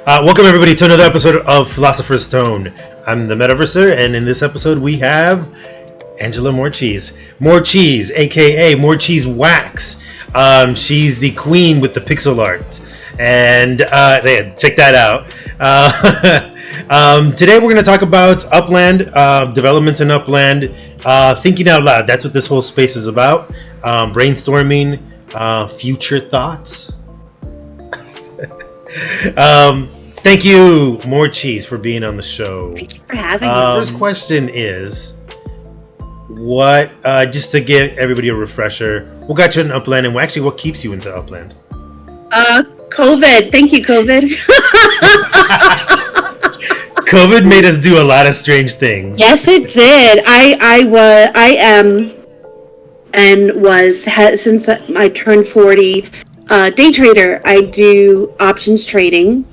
Welcome everybody to another episode of Philosopher's Tone. I'm the Metaverser, and in this episode we have Angela Marchese. Morecheese, aka Morecheeks Wax. She's the queen with the pixel art. And check that out. Today we're going to talk about Upland, development in Upland, thinking out loud. That's what this whole space is about. Brainstorming, future thoughts. Thank you, Morecheese, for being on the show. Thank you for having me. First question is, what, just to give everybody a refresher, what got you in Upland, and what keeps you into Upland? COVID. Thank you, COVID. COVID made us do a lot of strange things. Yes, it did. I am, and since I turned 40, day trader. I do options trading,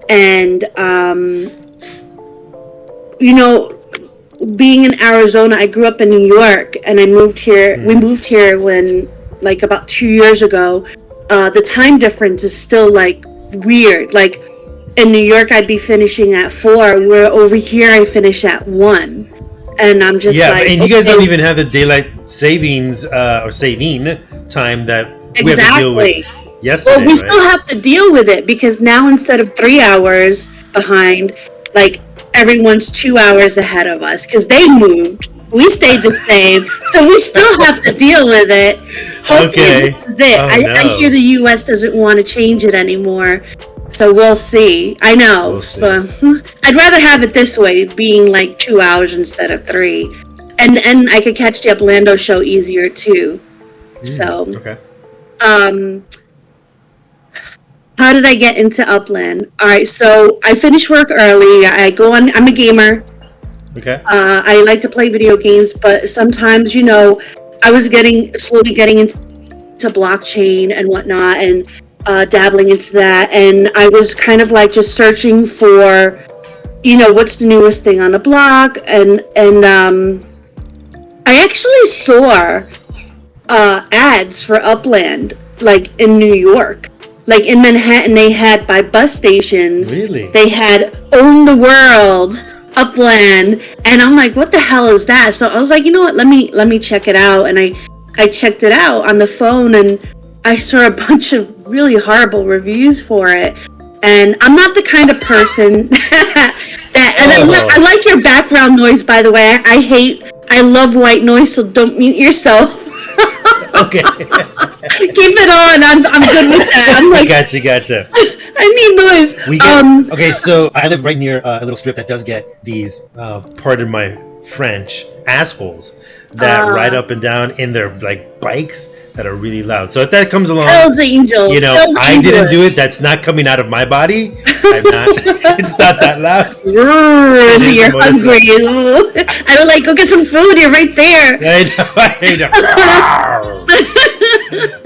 and being in Arizona, I grew up in New York, and I moved here. We moved here when, like, about 2 years ago. The time difference is still like weird. Like in New York, I'd be finishing at 4. Where over here, I finish at 1, and I'm just like. Yeah, and you guys don't even have the daylight savings or saving time that. Exactly. We have to deal with yesterday, well, we still have to deal with it because now instead of 3 hours behind, like everyone's 2 hours ahead of us because they moved. We stayed the same, so we still have to deal with it. Hopefully, this is it. I hear the U.S. doesn't want to change it anymore, so we'll see. I know, we'll see. But I'd rather have it this way, being like 2 hours instead of 3, and I could catch the Uplando show easier too. So. Okay. How did I get into Upland? All right, so I finish work early. I'm a gamer. Okay. I like to play video games, but sometimes, I was slowly getting into blockchain and whatnot, and dabbling into that. And I was kind of like just searching for, what's the newest thing on the block. And I actually saw ads for Upland, like in New York. Like in Manhattan, they had by bus stations. Really? They had Own the World, Upland, and I'm like, what the hell is that? So I was like, you know what? Let me check it out, and I checked it out on the phone, and I saw a bunch of really horrible reviews for it. And I'm not the kind of person that. And I like your background noise, by the way. I love white noise, so don't mute yourself. Okay. Keep it on. I'm good with that. I'm like, Gotcha. I need noise. Okay, so I live right near a little strip that does get these, pardon my French, assholes that ride up and down in their like bikes that are really loud. So if that comes along, Hells Angels. I didn't do it. That's not coming out of my body. I'm not. It's not that loud. You're hungry. I was like, go get some food. You're right there. I know.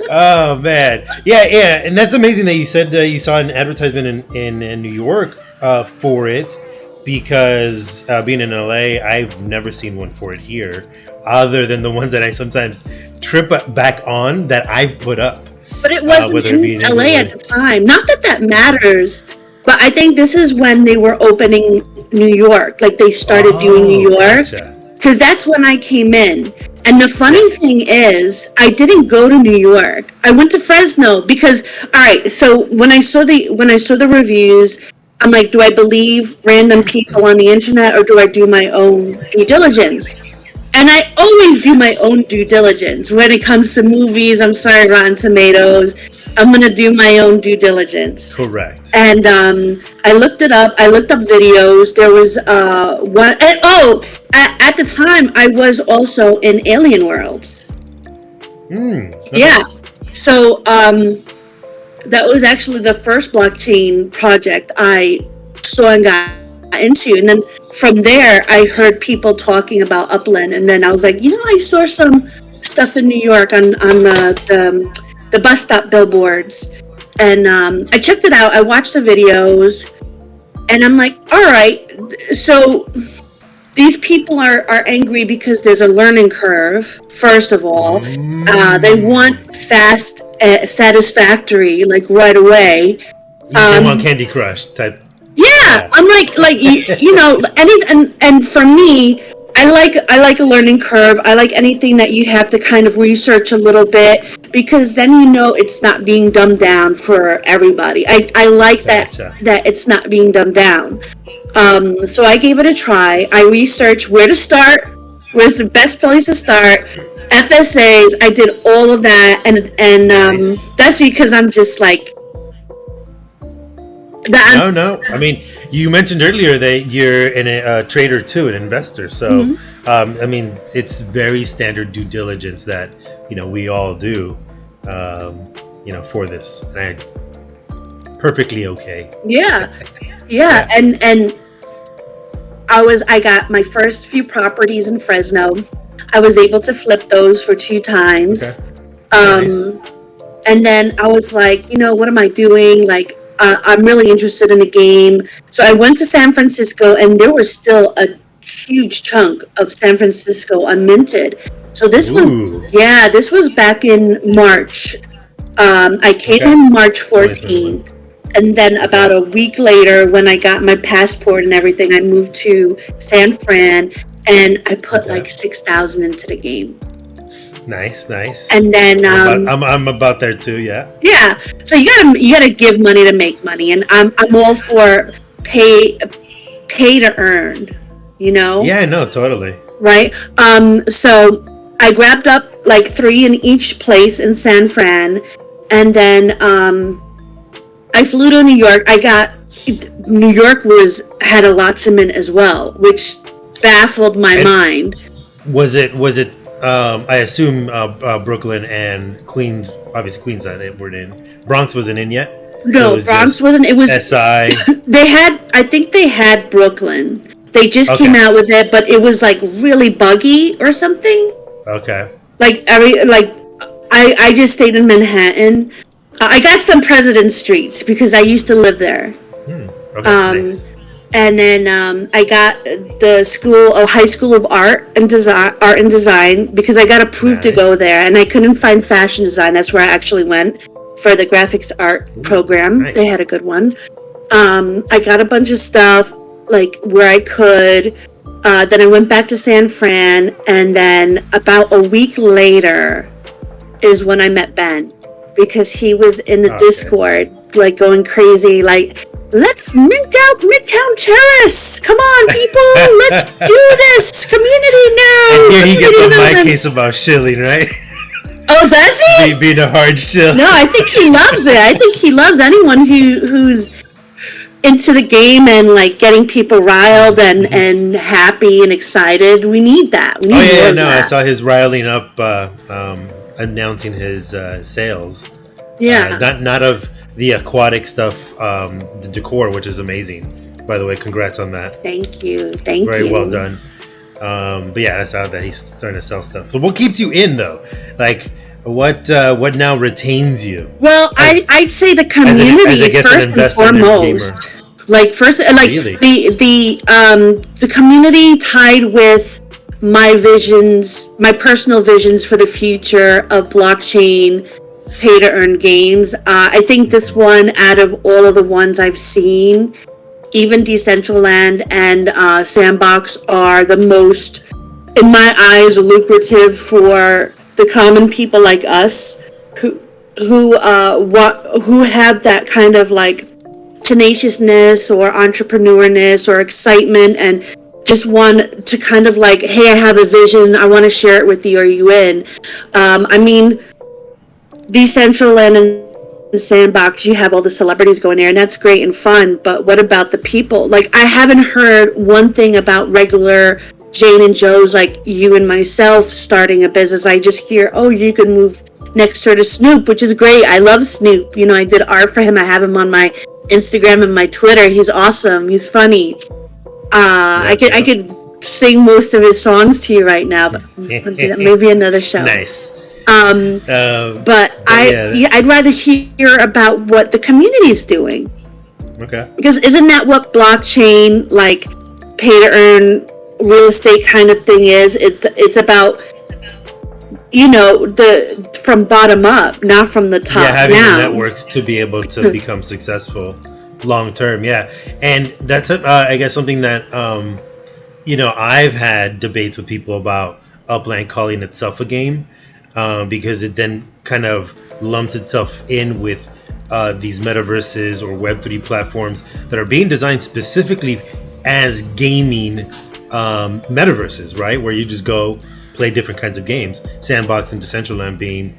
Oh man, yeah, and that's amazing that you said you saw an advertisement in New York for it, because being in LA, I've never seen one for it here, other than the ones that I sometimes trip back on that I've put up. But it wasn't in LA at the time. Not that matters, but I think this is when they were opening New York. Like they started doing New York, because that's when I came in. And the funny thing is, I didn't go to New York. I went to Fresno because, all right. So when I saw the reviews, I'm like, do I believe random people on the internet, or do I do my own due diligence? And I always do my own due diligence when it comes to movies. I'm sorry, Rotten Tomatoes. I'm gonna do my own due diligence. Correct. And I looked it up. I looked up videos. There was one. And, at the time, I was also in Alien Worlds. Okay. Yeah. So that was actually the first blockchain project I saw and got into. And then from there, I heard people talking about Upland. And then I was like, I saw some stuff in New York on the bus stop billboards. And I checked it out. I watched the videos. And I'm like, all right. So these people are angry because there's a learning curve, first of all. They want fast, satisfactory, like right away. You came on Candy Crush type. Yeah, I'm like you know, and for me, I like a learning curve. I like anything that you have to kind of research a little bit, because then you know it's not being dumbed down for everybody. I like that it's not being dumbed down. So I gave it a try. I researched where to start, where's the best place to start, FSAs. I did all of that, and Nice. that's because I'm just like that. No. I mean, you mentioned earlier that you're a trader too, an investor. So, I mean, it's very standard due diligence that we all do, for this, and perfectly okay. Yeah. And I got my first few properties in Fresno. I was able to flip those for 2 times. Okay. Nice. And then I was like, what am I doing? Like, I'm really interested in the game. So I went to San Francisco, and there was still a huge chunk of San Francisco unminted. So this was back in March. I came in March 14th. And then about a week later, when I got my passport and everything, I moved to San Fran, and I put like 6,000 into the game. Nice. And then I'm about there too. Yeah. Yeah. So you gotta give money to make money, and I'm all for pay to earn. Yeah. No. Totally. Right. So I grabbed up like 3 in each place in San Fran, and then I flew to New York. New York had a lotsman as well, which baffled my mind. Was it? I assume Brooklyn and Queens. Obviously, Queens weren't in. Bronx wasn't in yet. No, Bronx wasn't. It was SI. I think they had Brooklyn. They just came out with it, but it was like really buggy or something. Okay. I just stayed in Manhattan. I got some President Streets because I used to live there. Okay. Nice. And then I got the High School of Art and Design because I got approved to go there, and I couldn't find fashion design. That's where I actually went for the graphics art program. Nice. They had a good one. I got a bunch of stuff like where I could. Then I went back to San Fran, and then about a week later is when I met Ben, because he was in the Discord like going crazy, like, let's mint out Midtown Terrace. Come on, people. Let's do this. Community now. And here he gets on my case about shilling, right? Oh, does he? Being a hard shill. No, I think he loves it. I think he loves anyone who's into the game and like getting people riled and happy and excited. We need that. We need more of that. I saw his riling up, announcing his sales. Yeah. Not of the aquatic stuff, the decor, which is amazing. By the way, congrats on that. Thank you. Very well done. But yeah, that's how that he's starting to sell stuff. So what keeps you in though? Like what now retains you? Well, I'd say the community first and foremost. Really? The community tied with my visions, my personal visions for the future of blockchain pay to earn games. I think this one, out of all of the ones I've seen, even Decentraland and Sandbox are the most, in my eyes, lucrative for the common people like us who have that kind of like tenaciousness or entrepreneurness or excitement, and just want to kind of like, hey, I have a vision, I want to share it with you. Are you in? I mean, Decentraland and Sandbox, you have all the celebrities going there, and that's great and fun, but what about the people? Like, I haven't heard one thing about regular Jane and Joe's like you and myself starting a business. I just hear, oh, you can move next door to Snoop, which is great. I love Snoop. I did art for him. I have him on my Instagram and my Twitter. He's awesome. He's funny. I could sing most of his songs to you right now, but maybe another show. Nice. But I'd rather hear about what the community is doing. Okay. Because isn't that what blockchain, like pay to earn real estate kind of thing is? It's about the from bottom up, not from the top having the down. networks to be able to become successful long term. Yeah, and that's I guess something that I've had debates with people about Upland calling itself a game, because it then kind of lumps itself in with these metaverses or Web3 platforms that are being designed specifically as gaming metaverses, right? Where you just go play different kinds of games. Sandbox and Decentraland being,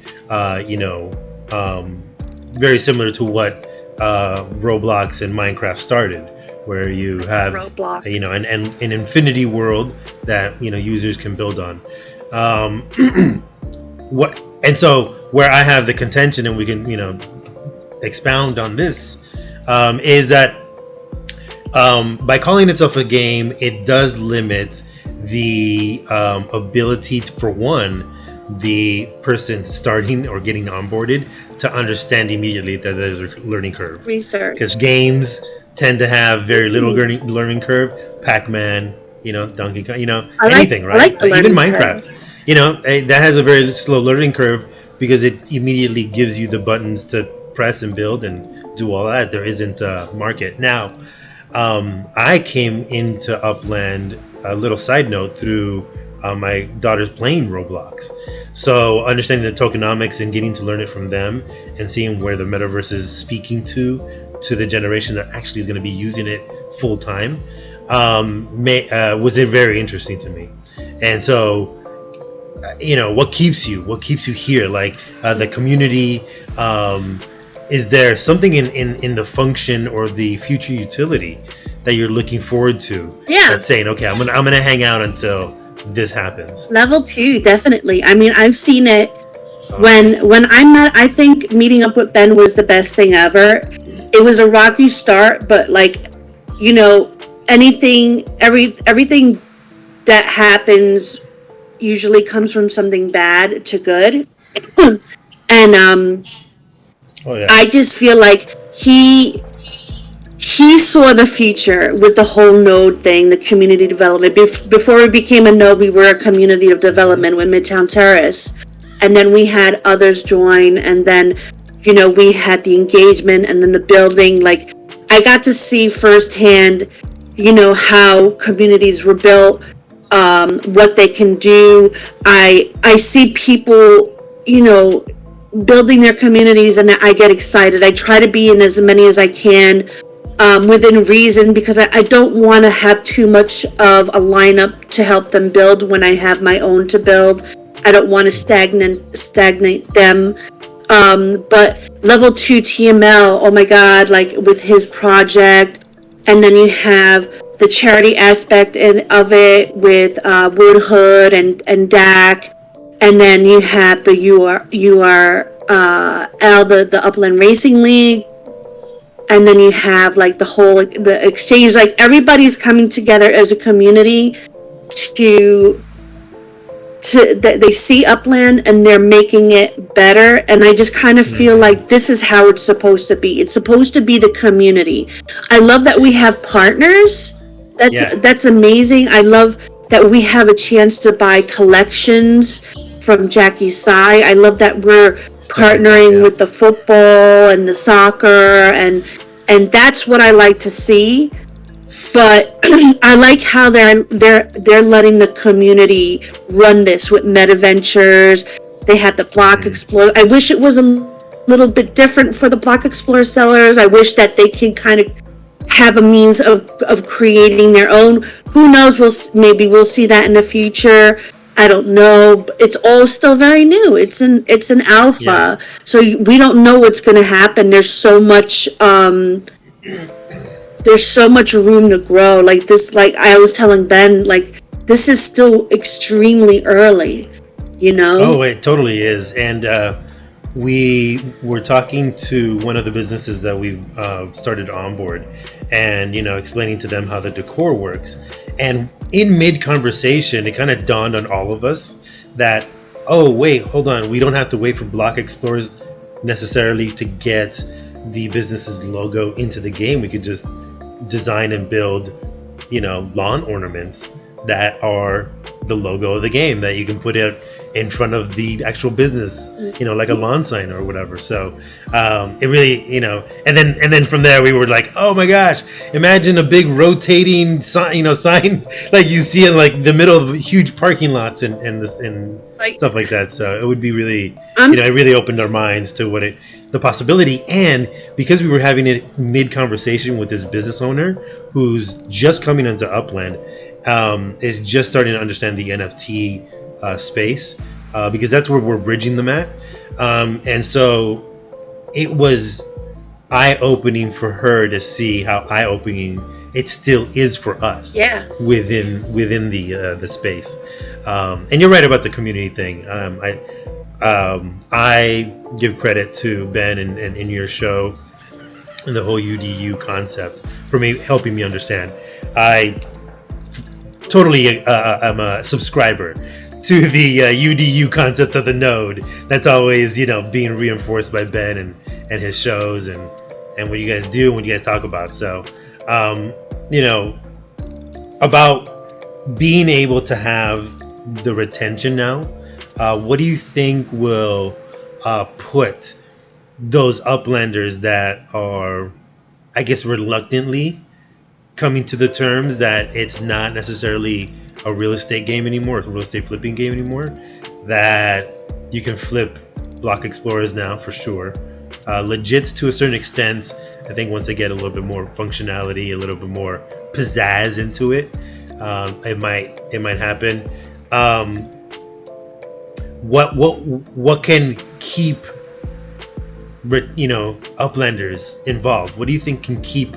very similar to what Roblox and Minecraft started, where you have Roblox. an infinity world that users can build on. So where I have the contention, and we can expound on this, is that by calling itself a game, it does limit the ability for the person starting or getting onboarded to understand immediately that there's a learning curve. Research. Because games tend to have very little learning curve. Pac-Man, Donkey Kong, anything, right? Even Minecraft, that has a very slow learning curve because it immediately gives you the buttons to press and build and do all that. There isn't a market. Now, I came into Upland, a little side note, through my daughter's playing Roblox. So understanding the tokenomics and getting to learn it from them and seeing where the metaverse is speaking to the generation that actually is going to be using it full time was very interesting to me. And so, what keeps you here? Like the community, is there something in the function or the future utility that you're looking forward to? Yeah. That's saying, okay, I'm gonna hang out until this happens. Level 2, definitely. I mean, I've seen it Nice. when I think meeting up with Ben was the best thing ever. It was a rocky start, but everything that happens usually comes from something bad to good. And Oh yeah. I just feel like he saw the future with the whole node thing, the community development. Before we became a node, we were a community of development with Midtown Terrace. And then we had others join, and then, we had the engagement and then the building. Like, I got to see firsthand, how communities were built, what they can do. I see people, building their communities, and I get excited. I try to be in as many as I can, within reason, because I don't want to have too much of a lineup to help them build when I have my own to build. I don't want to stagnate them. But level 2 TML, oh my God, like with his project, and then you have the charity aspect of it with Woodhood and DAC, and then you have the the Upland Racing League, and then you have like the exchange. Like, everybody's coming together as a community to they see Upland and they're making it better. And I just kind of feel like this is how it's supposed to be. It's supposed to be the community. I love that we have partners. That's amazing. I love that we have a chance to buy collections from Jackie Sai. I love that we're partnering with the football and the soccer, and that's what I like to see. But I like how they're letting the community run this with Meta Ventures. They had the Block Explorer. I wish it was a little bit different for the Block Explorer sellers. I wish that they can kind of have a means of creating their own. Who knows? Maybe we'll see that in the future. I don't know. It's all still very new. It's an alpha, so we don't know what's going to happen. There's so much. There's so much room to grow. Like this, like I was telling Ben, like this is still extremely early, Oh, it totally is. And we were talking to one of the businesses that we've started to onboard, and explaining to them how the decor works. And in mid conversation, it kind of dawned on all of us that, oh wait, hold on, we don't have to wait for Block Explorers necessarily to get the business's logo into the game. We could just design and build lawn ornaments that are the logo of the game that you can put it in front of the actual business, like a lawn sign or whatever. So it really, and then from there we were like, oh my gosh, imagine a big rotating sign, sign like you see in like the middle of huge parking lots and stuff like that. So it would be really, it really opened our minds to the possibility. And because we were having it mid conversation with this business owner who's just coming into Upland, is just starting to understand the NFT space, because that's where we're bridging them at. And so it was eye-opening for her to see how eye-opening it still is for us. Yeah. within the space. And you're right about the community thing. I give credit to Ben and in your show and the whole UDU concept for me helping me understand. I totally I'm a subscriber to the UDU concept of the node. That's always being reinforced by Ben and his shows and what you guys do and what you guys talk about. So about being able to have the retention now, what do you think will put those uplanders that are, I guess, reluctantly coming to the terms that it's not necessarily a real estate game anymore, a real estate flipping game anymore, that you can flip block explorers now for sure. Legits to a certain extent. I think once they get a little bit more functionality, a little bit more pizzazz into it, it might happen. What can keep uplanders involved? What do you think can keep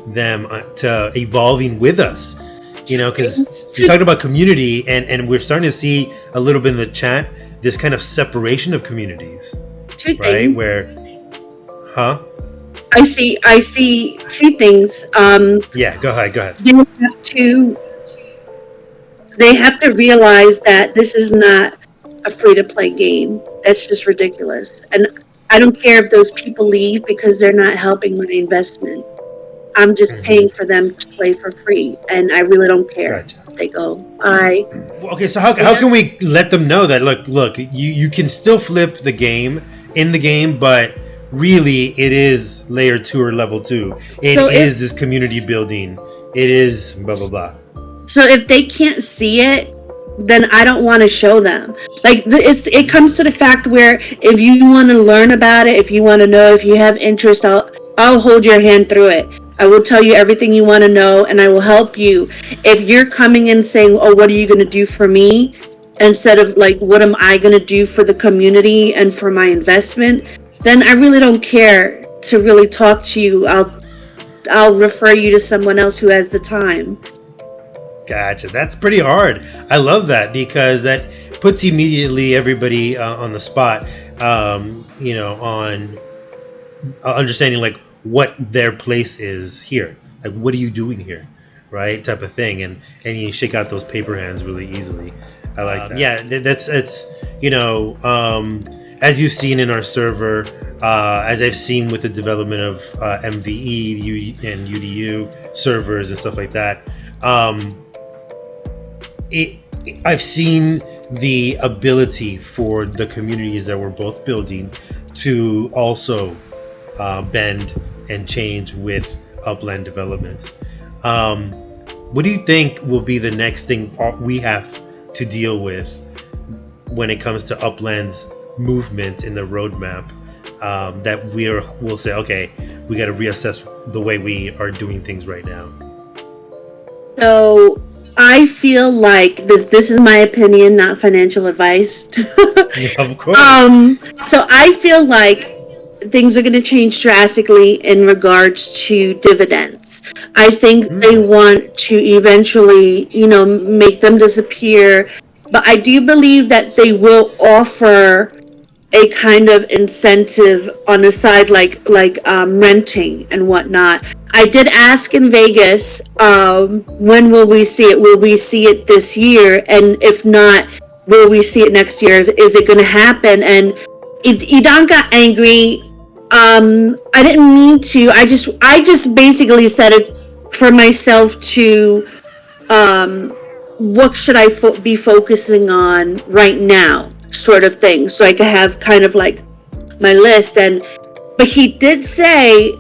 them to evolving with us? Because you're talking about community, and we're starting to see a little bit in the chat this kind of separation of communities. Two right? things. Where, I see two things. Yeah, go ahead. They have to realize that this is not a free-to-play game. That's just ridiculous. And I don't care if those people leave because they're not helping my investment. I'm just paying for them to play for free, and I really don't care. Gotcha. They go, bye. Okay, so how can we let them know that look, you can still flip the game in the game, but really it is layer 2 or level 2. It is this community building. It is blah blah blah. So if they can't see it, then I don't want to show them. Like it comes to the fact where if you want to learn about it, if you want to know, if you have interest, I'll hold your hand through it. I will tell you everything you want to know, and I will help you. If you're coming in saying, oh, what are you going to do for me? Instead of like, what am I going to do for the community and for my investment? Then I really don't care to really talk to you. I'll refer you to someone else who has the time. Gotcha. That's pretty hard. I love that because that puts immediately everybody on the spot, on understanding like what their place is here. Like, what are you doing here? Right? Type of thing. And you shake out those paper hands really easily. I like that. Yeah, as you've seen in our server, as I've seen with the development of MVE and UDU servers and stuff like that, I've seen the ability for the communities that we're both building to also bend and change with upland developments. What do you think will be the next thing we have to deal with when it comes to upland's movement in the roadmap, that we'll say, okay, we got to reassess the way we are doing things right now? So I feel like this is my opinion, not financial advice. Yeah, of course. So I feel like things are going to change drastically in regards to dividends. I think they want to eventually, make them disappear. But I do believe that they will offer a kind of incentive on the side, like renting and whatnot. I did ask in Vegas, when will we see it? Will we see it this year? And if not, will we see it next year? Is it going to happen? And Idan got angry. I didn't mean to. I just basically said it for myself to what should I be focusing on right now, sort of thing. So I could have kind of like my list. But he did say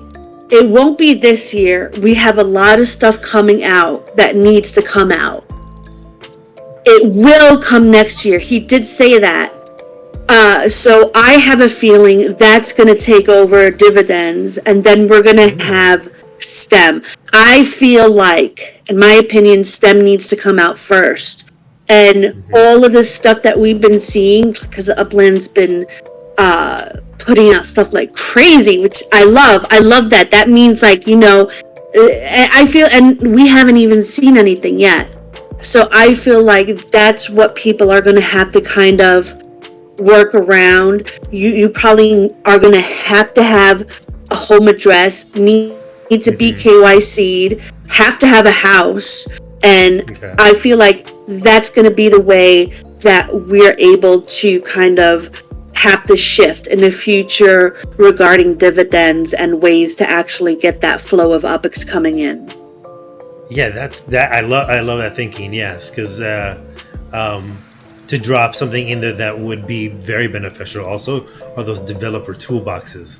it won't be this year. We have a lot of stuff coming out that needs to come out. It will come next year. He did say that. So I have a feeling that's going to take over dividends, and then we're going to have STEM. I feel like, in my opinion, STEM needs to come out first. And all of this stuff that we've been seeing, because Upland's been putting out stuff like crazy, which I love. I love that. That means, like, you know, I feel, and we haven't even seen anything yet. So I feel like that's what people are going to have to kind of work around. You probably are going to have a home address, need to be KYC'd, have to have a house. And I feel like that's going to be the way that we're able to kind of have to shift in the future regarding dividends and ways to actually get that flow of UPX coming in. Yeah, that's that. I love that thinking. Yes, because to drop something in there that would be very beneficial also are those developer toolboxes,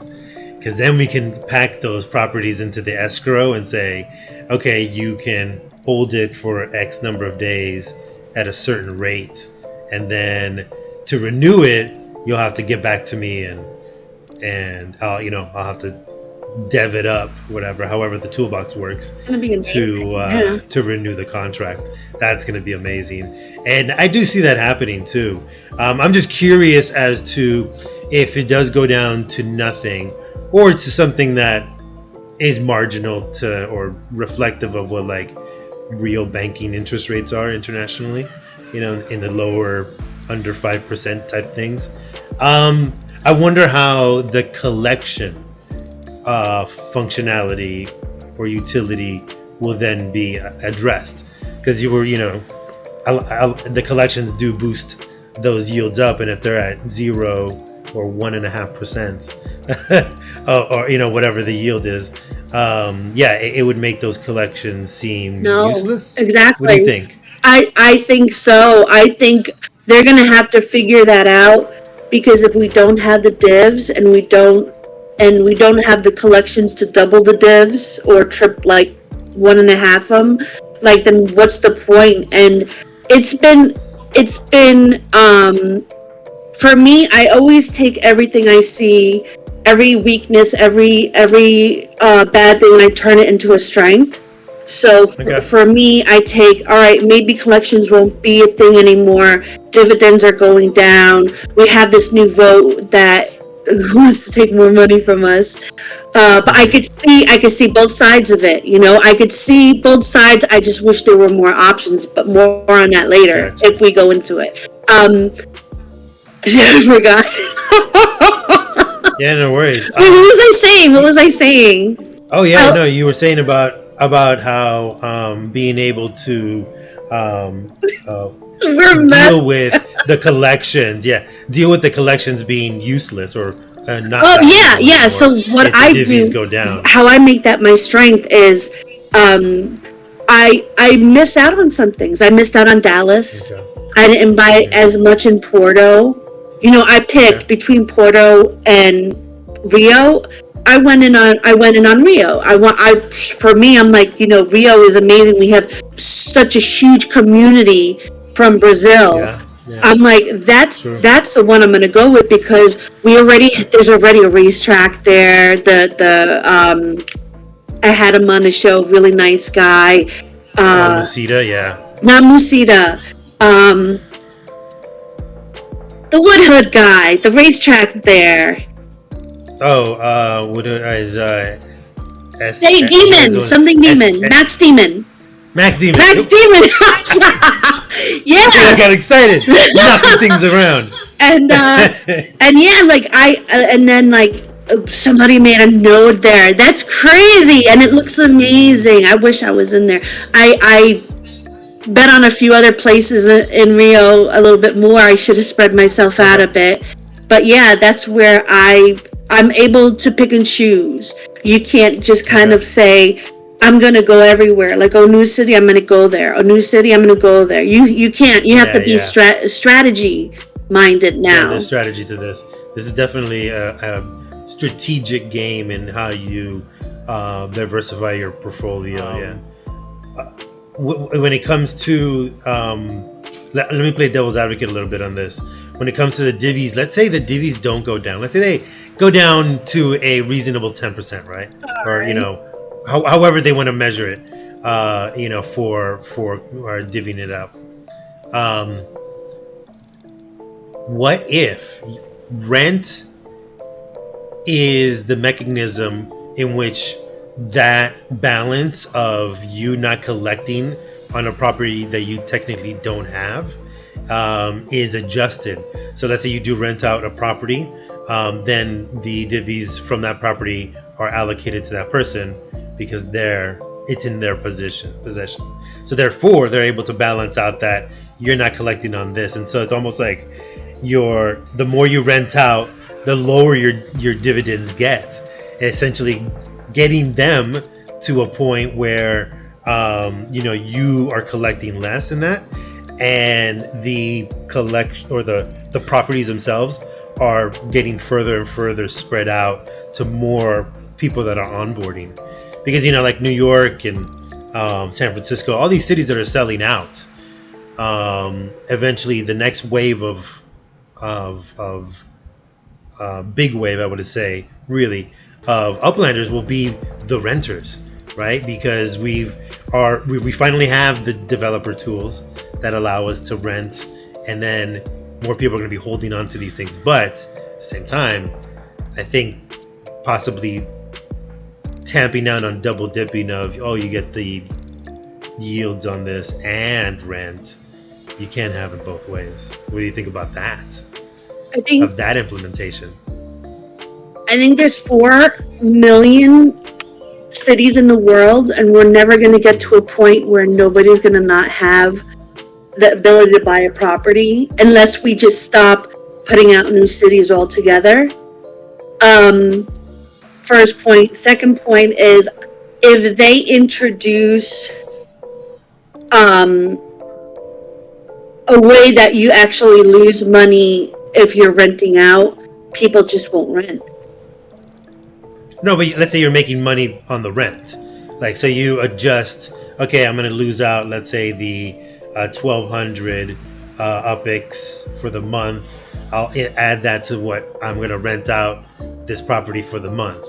because then we can pack those properties into the escrow and say, okay, you can hold it for X number of days at a certain rate, and then to renew it, you'll have to get back to me and I'll have to dev it up, however the toolbox works, to renew the contract. That's going to be amazing, and I do see that happening too. I'm just curious as to if it does go down to nothing or to something that is marginal to or reflective of what like real banking interest rates are internationally, you know, in the lower under 5% type things. I wonder how the collection functionality or utility will then be addressed, because the collections do boost those yields up, and if they're at 0 or 1.5% or whatever the yield is, it would make those collections seem useless. Exactly. What do you think? I think so. I think they're gonna have to figure that out, because if we don't have the divs and we don't have the collections to double the divs or trip like 1.5 them, like, then what's the point? And it's been for me, I always take everything I see, every weakness, every bad thing, and I turn it into a strength. So for me, I take, all right, maybe collections won't be a thing anymore. Dividends are going down. We have this new vote that wants to take more money from us. But I could see both sides of it. You know, I could see both sides. I just wish there were more options, but more on that later if we go into it. I forgot. Yeah, no worries. Wait, what was I saying? Oh yeah, no, you were saying about how being able to deal with the collections. Yeah, deal with the collections being useless or not. Oh yeah. So what I do, go down. How I make that my strength is, I miss out on some things. I missed out on Dallas. Okay. I didn't buy as much in Porto. You know, I picked between Porto and Rio. I went in on Rio. For me, I'm like, you know, Rio is amazing. We have such a huge community from Brazil. Yeah. I'm like, that's the one I'm going to go with, because there's already a racetrack there. I had him on the show, really nice guy. Musita, yeah. Not Musita. The Wood Hood guy, the racetrack there. Oh, what is Demon, something Demon, Max Demon. Max Demon. Yeah. I got excited, knocking things around. And yeah, like and then somebody made a note there. That's crazy, and it looks amazing. I wish I was in there. I bet on a few other places in Rio a little bit more. I should have spread myself out a bit, but yeah, that's where I'm able to pick and choose. You can't just kind of say, I'm gonna go everywhere. Like, oh, new city, I'm gonna go there. Oh, new city, I'm gonna go there. You can't. You have to be strategy minded now. Yeah, there's strategy to this. This is definitely a strategic game in how you diversify your portfolio. When it comes to let me play devil's advocate a little bit on this. When it comes to the divvies, let's say the divvies don't go down. Let's say they go down to a reasonable 10%, right? Or however they want to measure it, for divvying it up. What if rent is the mechanism in which that balance of you not collecting on a property that you technically don't have is adjusted? So let's say you do rent out a property, then the divvies from that property are allocated to that person because it's in their possession. So therefore, they're able to balance out that you're not collecting on this, and so it's almost like the more you rent out, the lower your dividends get. Essentially, getting them to a point where you are collecting less in that, and the the properties themselves are getting further and further spread out to more people that are onboarding. Because like New York and San Francisco, all these cities that are selling out, eventually the next wave of big wave, I would say, really, of uplanders will be the renters, right? Because we finally have the developer tools that allow us to rent, and then more people are going to be holding on to these things. But at the same time, I think possibly tamping down on double dipping of, you get the yields on this and rent. You can't have it both ways. What do you think about that? I think of that implementation. I think there's 4 million cities in the world, and we're never going to get to a point where nobody's going to not have the ability to buy a property unless we just stop putting out new cities altogether. First point. Second point is, if they introduce a way that you actually lose money if you're renting out, people just won't rent. No, but let's say you're making money on the rent. Like, so you adjust, okay, I'm going to lose out, let's say, the 1,200 UPIX for the month. I'll add that to what I'm going to rent out this property for the month,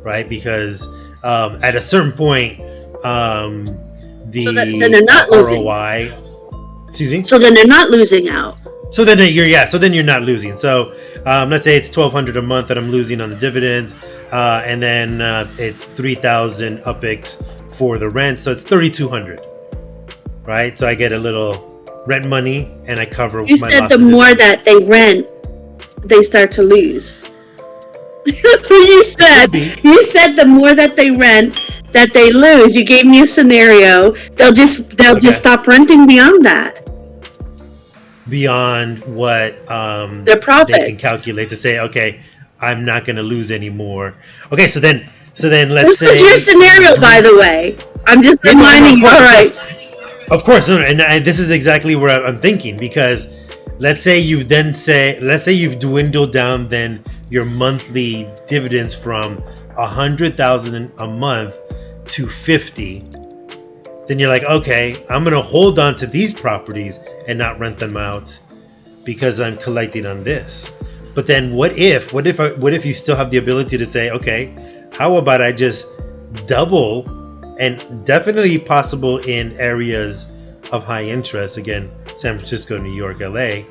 right? Because at a certain point, the then they're not ROI... Excuse me? So then they're not losing out. So then you're not losing. So let's say it's 1,200 a month that I'm losing on the dividends, and then it's 3,000 UPIX for the rent, so it's 3,200, right? So I get a little rent money, and I cover my losses. You said the more that they rent, they start to lose. That's what you said. You said the more that they rent, that they lose. You gave me a scenario. They'll just stop renting beyond that. Beyond what their profit they can calculate to say, okay, I'm not going to lose anymore. Okay, so then let's say this is your scenario, by the way. I'm just reminding you. All right. Of course, and this is exactly where I'm thinking, because let's say you've dwindled down then your monthly dividends from 100,000 a month to 50. Then you're like, okay, I'm gonna hold on to these properties and not rent them out because I'm collecting on this. But then what if you still have the ability to say, okay, how about I just double, and definitely possible in areas of high interest, again, San Francisco, New York, LA,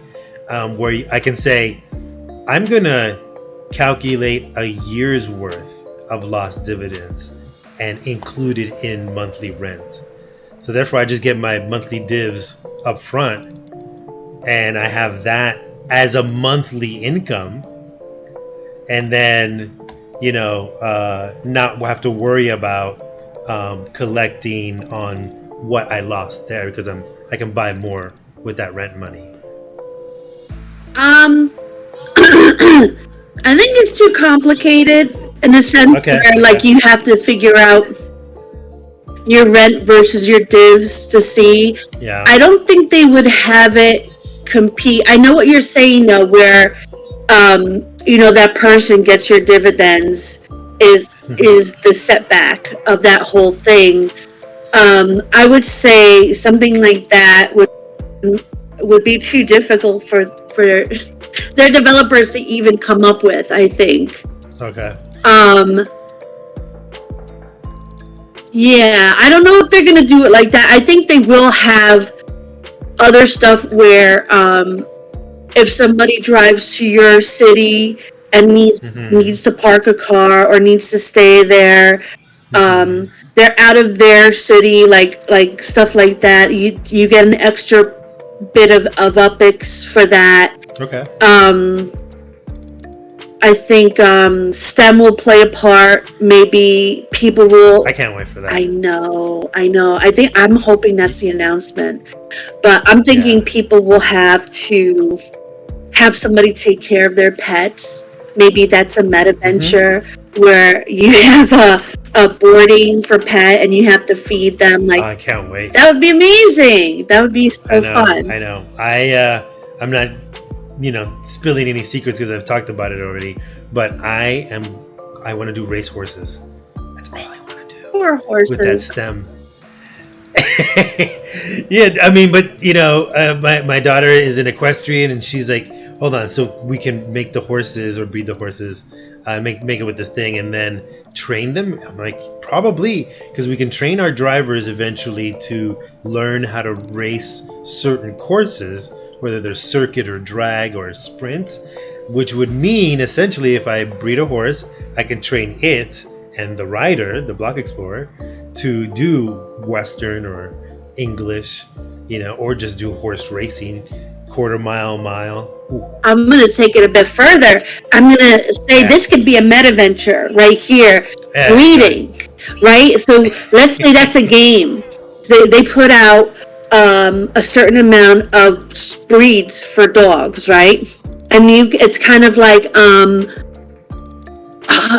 where I can say, I'm gonna calculate a year's worth of lost dividends and include it in monthly rent. So therefore, I just get my monthly divs up front, and I have that as a monthly income, and then not have to worry about collecting on what I lost there, because I can buy more with that rent money. I think it's too complicated in the sense where you have to figure out your rent versus your divs to see. Yeah. I don't think they would have it compete. I know what you're saying though, where that person gets your dividends is the setback of that whole thing. I would say something like that would be too difficult for their developers to even come up with, I think. Okay. Yeah, I don't know if they're gonna do it like that. I think they will have other stuff where if somebody drives to your city and needs to park a car or needs to stay there, they're out of their city, like stuff like that. You get an extra bit of UPX for that. Okay. I think STEM will play a part. Maybe people will. I can't wait for that. I know. I'm hoping that's the announcement. But I'm thinking people will have to have somebody take care of their pets. Maybe that's a meta venture where you have a boarding for pet and you have to feed them. Like, I can't wait. That would be amazing. That would be so fun. I know. I'm not, spilling any secrets because I've talked about it already. But I want to do race horses. That's all I want to do. Poor horses. With that STEM. Yeah, I mean, but my daughter is an equestrian, and she's like, hold on, so we can make the horses or breed the horses, make it with this thing, and then train them. I'm like, probably, because we can train our drivers eventually to learn how to race certain courses, whether they're circuit or drag or sprint, which would mean essentially if I breed a horse, I can train it and the rider, the Block Explorer, to do Western or English, or just do horse racing, quarter mile. Ooh. I'm going to take it a bit further. I'm going to say this could be a meta venture right here. Breeding, right? So let's say that's a game. They put out a certain amount of breeds for dogs, right? And it's kind of like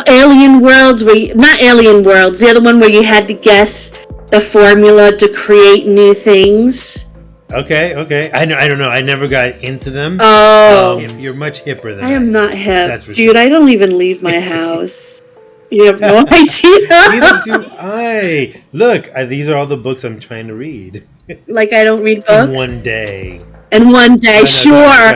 Alien Worlds, not Alien Worlds, the other one where you had to guess the formula to create new things. Okay. I don't know. I never got into them. Oh, you're much hipper than I am not hip, that's for dude. sure. I don't even leave my house. You have no idea. Neither do I. Look, these are all the books I'm trying to read. Like I don't read books. In one day. Sure.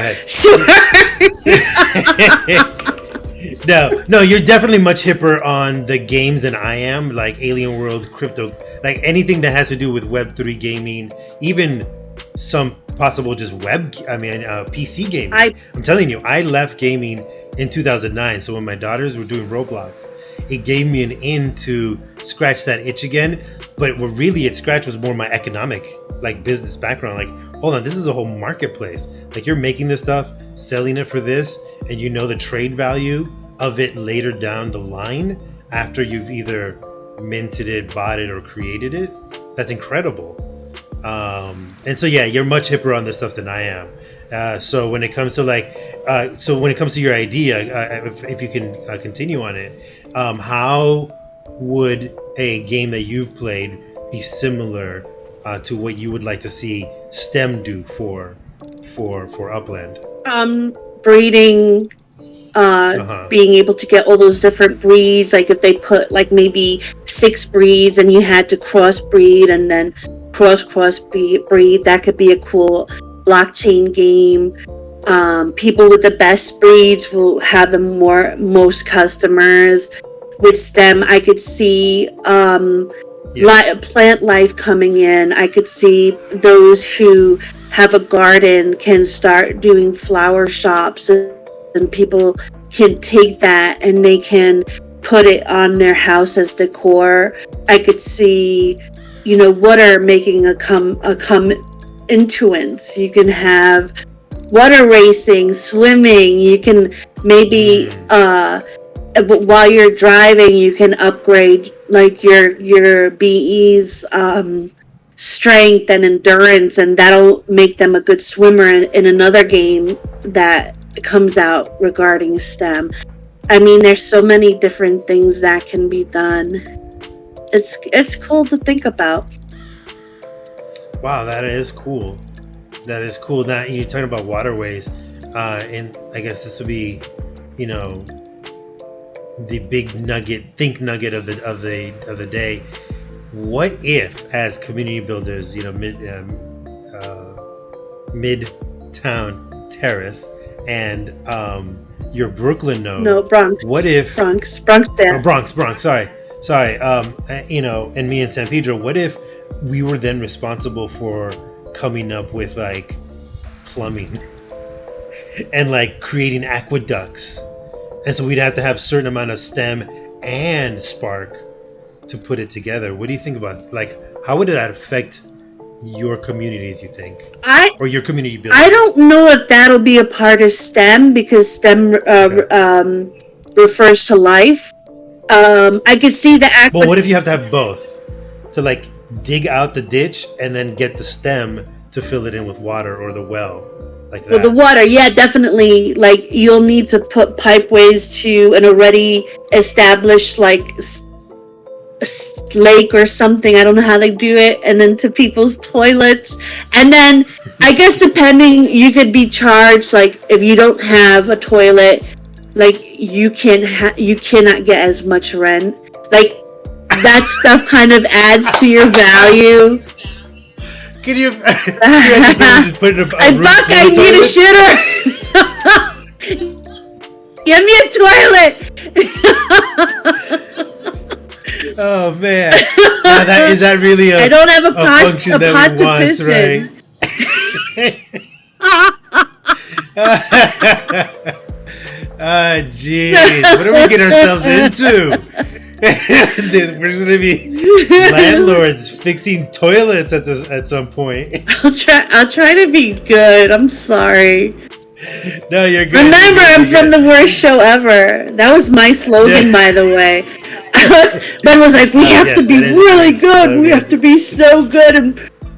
No, you're definitely much hipper on the games than I am, like Alien Worlds, crypto, like anything that has to do with Web3 gaming, even some possible just PC gaming. I'm telling you, I left gaming in 2009, so when my daughters were doing Roblox, it gave me an in to scratch that itch again. But what really it scratched was more my economic, like business background. Like, hold on, this is a whole marketplace. Like you're making this stuff, selling it for this, and the trade value of it later down the line after you've either minted it, bought it, or created it. That's incredible. And so yeah, you're much hipper on this stuff than I am. So when it comes to your idea, if you can continue on it, how would a game that you've played be similar to what you would like to see STEM do for Upland? Breeding, being able to get all those different breeds. Like if they put like maybe 6 breeds and you had to crossbreed and then crossbreed, that could be a cool blockchain game. People with the best breeds will have the most customers. With STEM, I could see plant life coming in. I could see those who have a garden can start doing flower shops, and people can take that and they can put it on their house as decor. I could see, water making a come influence. You can have water racing, swimming. You can maybe while you're driving, you can upgrade like your BE's strength and endurance, and that'll make them a good swimmer in another game that comes out regarding STEM. I mean, there's so many different things that can be done. it's cool to think about. Wow, that is cool. That is cool. Now you're talking about waterways, and I guess this will be, you know, the big nugget of the day. What if, as community builders, you know, Midtown Terrace and your Brooklyn node? No, Bronx. What if Bronx there? Oh, Bronx. Sorry. You know, and me and San Pedro. What if we were then responsible for coming up with like plumbing and like creating aqueducts, and so we'd have to have a certain amount of stem and spark to put it together. What do you think about, like, how would that affect your communities, you think, or your community building? I don't know if that'll be a part of STEM, because STEM refers to life. I could see the But what if you have to have both, to like dig out the ditch and then get the stem to fill it in with water, or the well, like that? Well, the water, yeah, definitely. Like, you'll need to put pipeways to an already established like lake or something. I don't know how they do it, and then to people's toilets, and then I guess depending, you could be charged, like if you don't have a toilet, like you cannot get as much rent. Like, that stuff kind of adds to your value. Can you just put in a BUC, I need a shitter. Give me a toilet. Oh man! Now that really a? I don't have a function pot that we to want, piss in. Ah, jeez! What are we getting ourselves into? We're just gonna be landlords fixing toilets at some point. I'll try to be good. I'm sorry. No, you're good. Remember, I'm from the worst show ever. That was my slogan, by the way. Ben was like, we have to be really good. We have to be so good in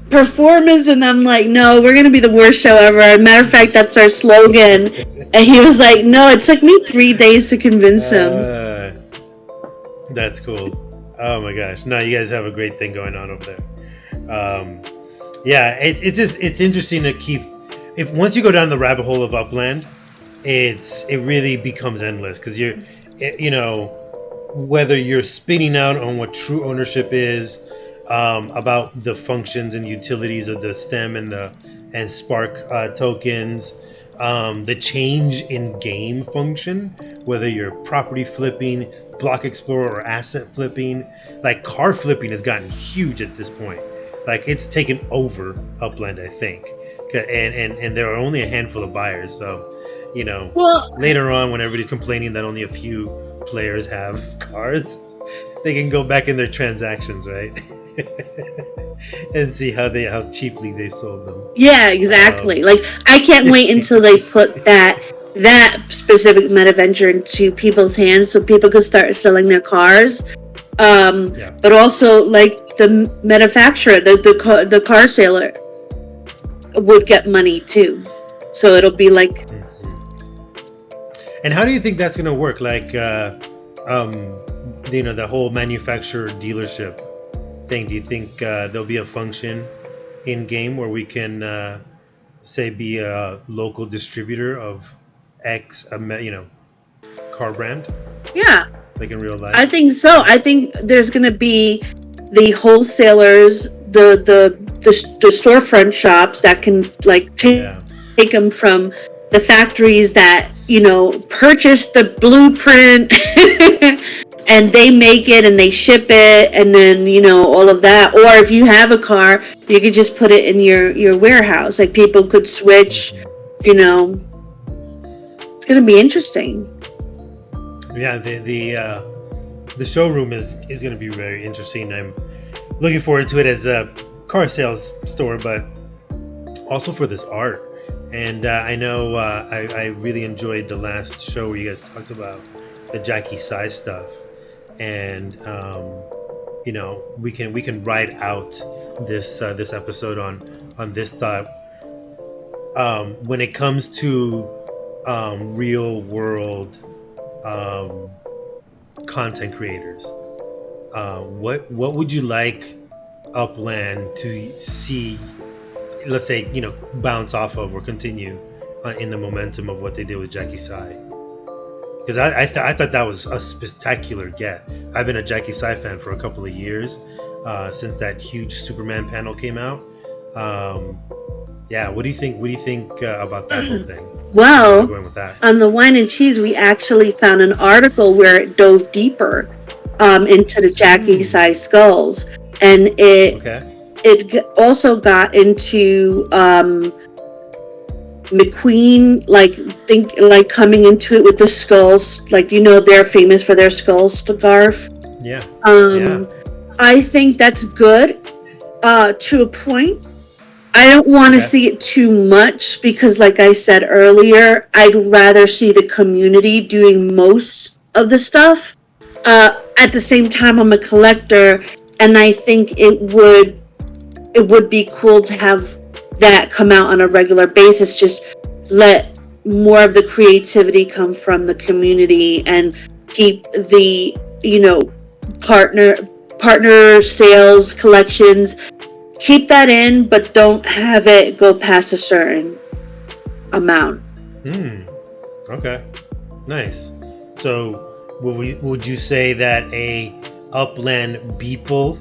performance. And I'm like, no, we're going to be the worst show ever. As a matter of fact, that's our slogan. And he was like, no, it took me 3 days to convince him. That's cool. Oh my gosh. No, you guys have a great thing going on over there. Yeah, it's interesting to keep. If once you go down the rabbit hole of Upland, it really becomes endless, because you know, whether you're spinning out on what true ownership is, about the functions and utilities of the stem and spark tokens, the change in game function, whether you're property flipping, block explorer, or asset flipping. Like, car flipping has gotten huge at this point. Like, it's taken over Upland, I think. And there are only a handful of buyers, so, you know, later on, when everybody's complaining that only a few players have cars, they can go back in their transactions, right? And see how cheaply they sold them. Yeah, exactly. Like, I can't wait until they put that specific meta venture into people's hands, so people could start selling their cars. But also, like, the manufacturer, the car seller would get money too, so it'll be like. And how do you think that's gonna work? Like, you know, the whole manufacturer dealership thing. Do you think there'll be a function in game where we can say be a local distributor of X, you know, car brand? Yeah, like in real life. I think so. I think there's gonna be the wholesalers, the storefront shops that can like take them from the factories that, you know, purchase the blueprint and they make it and they ship it, and then, you know, all of that. Or if you have a car, you could just put it in your warehouse. Like, people could switch, you know. It's gonna be interesting. Yeah, the showroom is gonna be very interesting. I'm looking forward to it as a car sales store, but also for this art. And I know I really enjoyed the last show where you guys talked about the Jackie size stuff, and you know, we can ride out this episode on this thought. When it comes to real world content creators, what would you like Upland to see? Let's say bounce off of or continue in the momentum of what they did with Jackie Sai. Because I thought that was a spectacular get. I've been a Jackie Sai fan for a couple of years since that huge Superman panel came out. Yeah, what do you think? What do you think about that whole thing? Well, going with that? On the Wine and Cheese, we actually found an article where it dove deeper into the Jackie Sai skulls, and it also got into McQueen, like coming into it with the skulls, they're famous for their skull scarf. Yeah. I think that's good to a point. I don't want to see it too much because, like I said earlier, I'd rather see the community doing most of the stuff. At the same time, I'm a collector, and I think it would be cool to have that come out on a regular basis. Just let more of the creativity come from the community and keep the partner sales collections, keep that in, but don't have it go past a certain amount. Okay, nice. So would you say that a Upland Beeple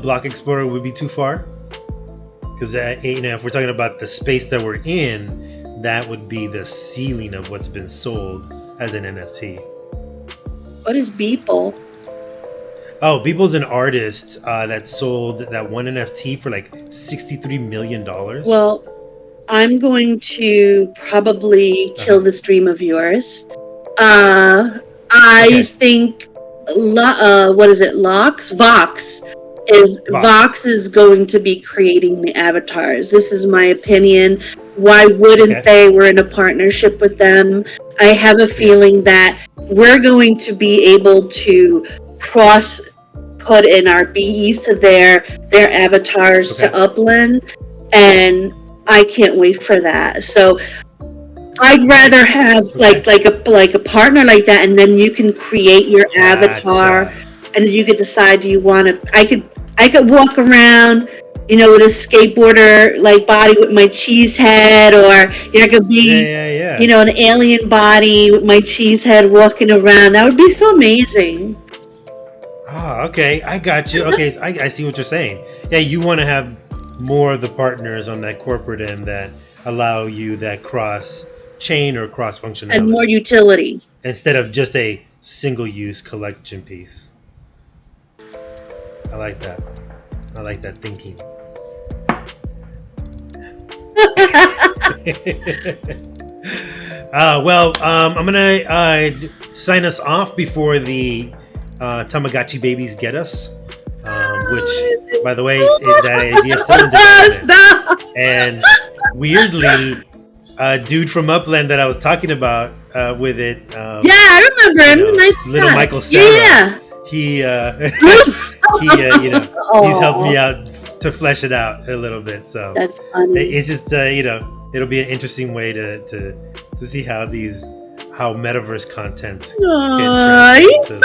Block Explorer would be too far? Because if we're talking about the space that we're in, that would be the ceiling of what's been sold as an NFT. What is Beeple? Oh, Beeple's an artist that sold that one NFT for like $63 million. Well, I'm going to probably kill this dream of yours. I think what is it? Vox is going to be creating the avatars. This is my opinion. Why wouldn't they? We're in a partnership with them. I have a feeling that we're going to be able to cross put in our BEs to their avatars to Upland, and I can't wait for that. So I'd rather have like a partner like that, and then you can create your avatar, and you could decide, do you want to? I could walk around, with a skateboarder like body with my cheese head, or I could be, an alien body with my cheese head walking around. That would be so amazing. Ah, okay, I got you. Okay, I see what you're saying. Yeah, you want to have more of the partners on that corporate end that allow you that cross chain or cross functionality and more utility instead of just a single-use collection piece. I like that. I like that thinking. I'm gonna sign us off before the Tamagotchi babies get us, which, by the way, that idea is still in development. And weirdly, dude from Upland that I was talking about with it. I remember him. Nice little guy. Michael Sarah. Yeah. He he's helped me out to flesh it out a little bit. So that's funny. It's just it'll be an interesting way to see how metaverse content. He's nice.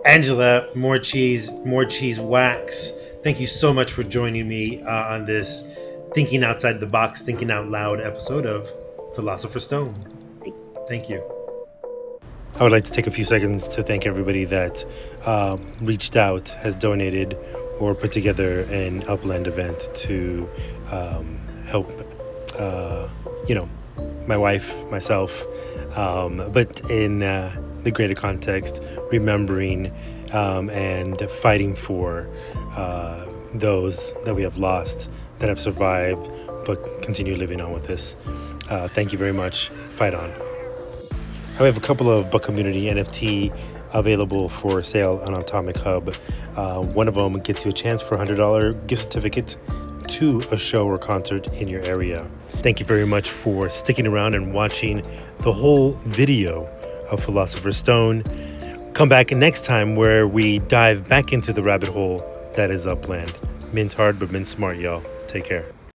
Angela Marchese Wax, thank you so much for joining me on this thinking outside the box, thinking out loud episode of Philosopher's Stone. Thank you. I would like to take a few seconds to thank everybody that reached out, has donated, or put together an Upland event to help, my wife, myself, but in the greater context, remembering and fighting for those that we have lost, that have survived, but continue living on with this. Thank you very much. Fight on. I have a couple of BUC Community NFT available for sale on Atomic Hub. One of them gets you a chance for a $100 gift certificate to a show or concert in your area. Thank you very much for sticking around and watching the whole video of Philosopher's Stone. Come back next time where we dive back into the rabbit hole that is Upland. Mint hard, but mint smart, y'all. Take care.